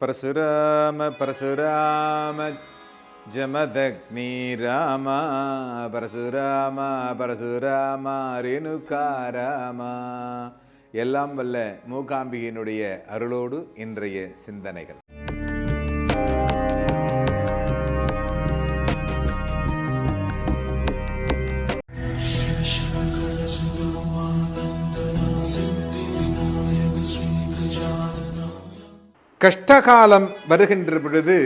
परशुराम परशुराम जमदग्नि राम परशुराम परशुराम रेणुकाराम. எல்லாம் வல்ல மூகாம்பிகையினுடைய அருளோடு இன்றைய சிந்தனைகள். கஷ்டகாலம் வருகின்ற பொழுது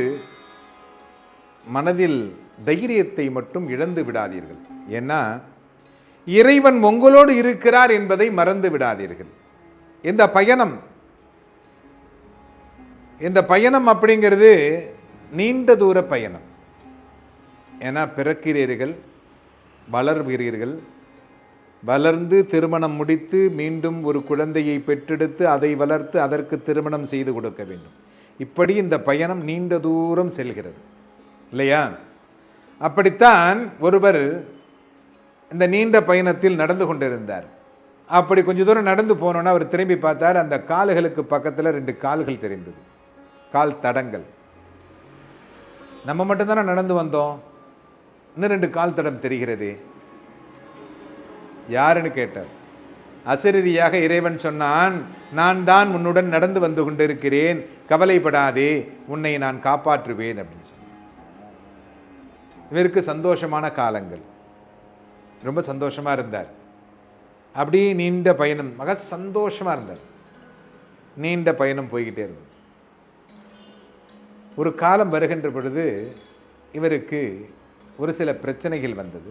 மனதில் தைரியத்தை மட்டும் இழந்து விடாதீர்கள். ஏன்னா இறைவன் உங்களோடு இருக்கிறார் என்பதை மறந்து விடாதீர்கள். இந்த பயணம் அப்படிங்கிறது நீண்ட தூர பயணம். ஏன்னா பிறக்கிறீர்கள், வளர்கிறீர்கள், வளர்ந்து திருமணம் முடித்து மீண்டும் ஒரு குழந்தையை பெற்றெடுத்து அதை வளர்த்து அதற்கு திருமணம் செய்து கொடுக்க வேண்டும். இப்படி இந்த பயணம் நீண்ட தூரம் செல்கிறது இல்லையா? அப்படித்தான் ஒருவர் இந்த நீண்ட பயணத்தில் நடந்து கொண்டிருந்தார். அப்படி கொஞ்ச தூரம் நடந்து போனோன்னா அவர் திரும்பி பார்த்தார். அந்த கால்களுக்கு பக்கத்தில் 2 கால்கள் தெரிந்தது, கால் தடங்கள். நம்ம மட்டும்தானே நடந்து வந்தோம், இன்னும் 2 கால் தடம் தெரிகிறது, யாருன்னு கேட்டார். அசரீரியாக இறைவன் சொன்னான், நான் தான் உன்னுடன் நடந்து வந்து கொண்டிருக்கிறேன், கவலைப்படாதே, உன்னை நான் காப்பாற்றுவேன் அப்படின்னு சொன்னான். இவருக்கு சந்தோஷமான காலங்கள், ரொம்ப சந்தோஷமா இருந்தார். அப்படி நீண்ட பயணம், மக சந்தோஷமா இருந்தார். நீண்ட பயணம் போய்கிட்டே இருந்தது. ஒரு காலம் வருகின்ற பொழுது இவருக்கு ஒரு சில பிரச்சனைகள் வந்தது.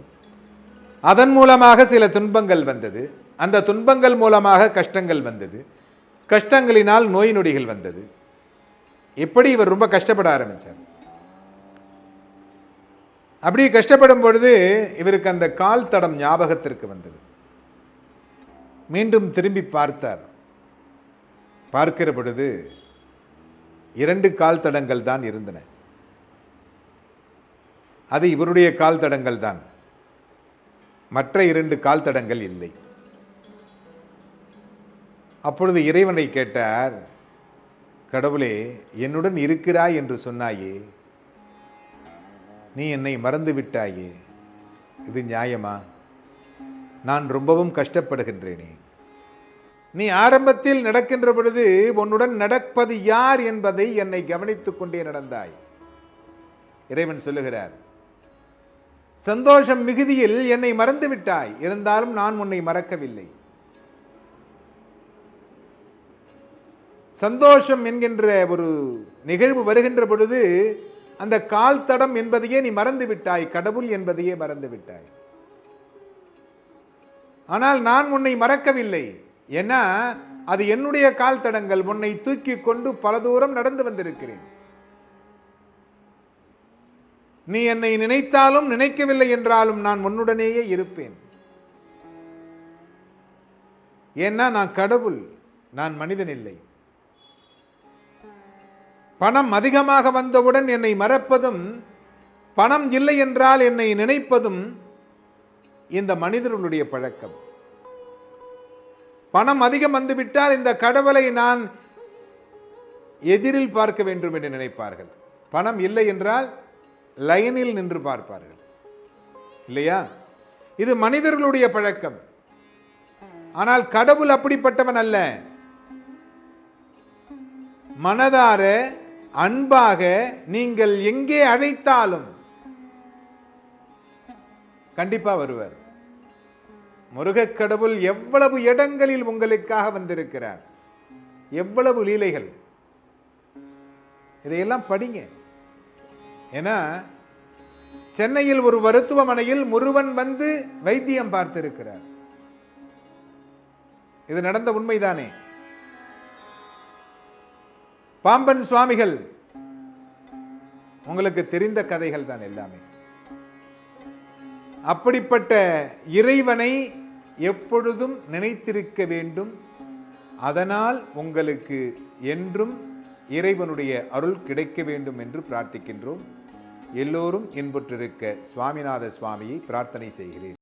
அதன் மூலமாக சில துன்பங்கள் வந்தது. அந்த துன்பங்கள் மூலமாக கஷ்டங்கள் வந்தது. கஷ்டங்களினால் நோய் நொடிகள் வந்தது. இப்படி இவர் ரொம்ப கஷ்டப்பட ஆரம்பித்தார். அப்படி கஷ்டப்படும் பொழுது இவருக்கு அந்த கால் தடம் ஞாபகத்திற்கு வந்தது. மீண்டும் திரும்பி பார்த்தார். பார்க்கிற பொழுது 2 கால் தடங்கள் தான் இருந்தன. அது இவருடைய கால் தடங்கள் தான், மற்ற 2 கால் தடங்கள் இல்லை. அப்பொழுது இறைவனை கேட்டார், கடவுளே, என்னுடன் இருக்கிறாய் என்று சொன்னாயே, நீ என்னை மறந்து விட்டாயே, இது நியாயமா? நான் ரொம்பவும் கஷ்டப்படுகின்றேனே. நீ ஆரம்பத்தில் நடக்கின்ற பொழுது உன்னுடன் நடப்பது யார் என்பதை என்னை கவனித்துக் கொண்டே நடந்தாய். இறைவன் சொல்லுகிறார், சந்தோஷம் மிகுதியில் என்னை மறந்து விட்டாய், இருந்தாலும் நான் உன்னை மறக்கவில்லை. சந்தோஷம் என்கின்ற ஒரு நிகழ்வு வருகின்ற பொழுது அந்த கால் தடம் என்பதையே நீ மறந்து விட்டாய், கடவுள் என்பதையே மறந்து விட்டாய். ஆனால் நான் உன்னை மறக்கவில்லை. ஏன்னா அது என்னுடைய கால் தடங்கள். உன்னை தூக்கி கொண்டு பல தூரம் நடந்து வந்திருக்கிறேன். நீ என்னை நினைத்தாலும் நினைக்கவில்லை என்றாலும் நான் உன்னுடனேயே இருப்பேன். ஏன்னா நான் கடவுள், நான் மனிதன் இல்லை. பணம் அதிகமாக வந்தவுடன் என்னை மறப்பதும், பணம் இல்லை என்றால் என்னை நினைப்பதும் இந்த மனிதர்களுடைய பழக்கம். பணம் அதிகம் வந்துவிட்டால் இந்த கடவுளை நான் எதிரில் பார்க்க வேண்டும் என்று நினைப்பார்கள். பணம் இல்லை என்றால் லைனில் நின்று பார்ப்பார்கள் இல்லையா? இது மனிதர்களுடைய பழக்கம். ஆனால் கடவுள் அப்படிப்பட்டவன் அல்ல. மனதார அன்பாக நீங்கள் எங்கே அழைத்தாலும் கண்டிப்பா வருவார். முருகக் கடவுள் எவ்வளவு இடங்களில் உங்களுக்காக வந்திருக்கிறார், எவ்வளவு லீலைகள். இதையெல்லாம் படிங்க. ஏன்னா சென்னையில் ஒரு மருத்துவமனையில் முருகன் வந்து வைத்தியம் பார்த்திருக்கிறார். இது நடந்த உண்மைதானே? பாம்பன் சுவாமிகள், உங்களுக்கு தெரிந்த கதைகள் தான் எல்லாமே. அப்படிப்பட்ட இறைவனை எப்பொழுதும் நினைத்திருக்க வேண்டும். அதனால் உங்களுக்கு என்றும் இறைவனுடைய அருள் கிடைக்க வேண்டும் என்று பிரார்த்திக்கின்றோம். எல்லோரும் இன்புற்றிருக்க சுவாமிநாத சுவாமியை பிரார்த்தனை செய்கிறேன்.